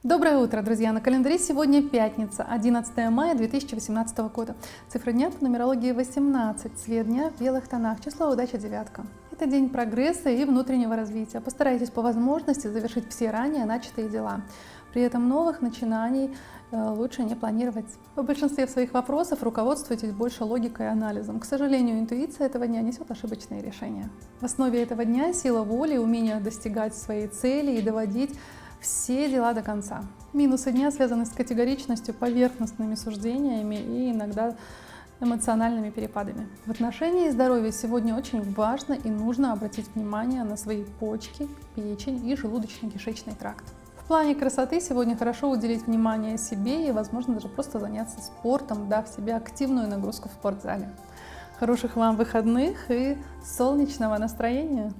Доброе утро, друзья! На календаре сегодня пятница, 11 мая 2018 года. Цифра дня по нумерологии 18, цвет дня в белых тонах, число удачи девятка. Это день прогресса и внутреннего развития. Постарайтесь по возможности завершить все ранее начатые дела. При этом новых начинаний лучше не планировать. В большинстве своих вопросов руководствуйтесь больше логикой и анализом. К сожалению, интуиция этого дня несет ошибочные решения. В основе этого дня сила воли, умение достигать своей цели и доводить все дела до конца. Минусы дня связаны с категоричностью, поверхностными суждениями и иногда эмоциональными перепадами. В отношении здоровья сегодня очень важно и нужно обратить внимание на свои почки, печень и желудочно-кишечный тракт. В плане красоты сегодня хорошо уделить внимание себе и, возможно, даже просто заняться спортом, дав себе активную нагрузку в спортзале. Хороших вам выходных и солнечного настроения!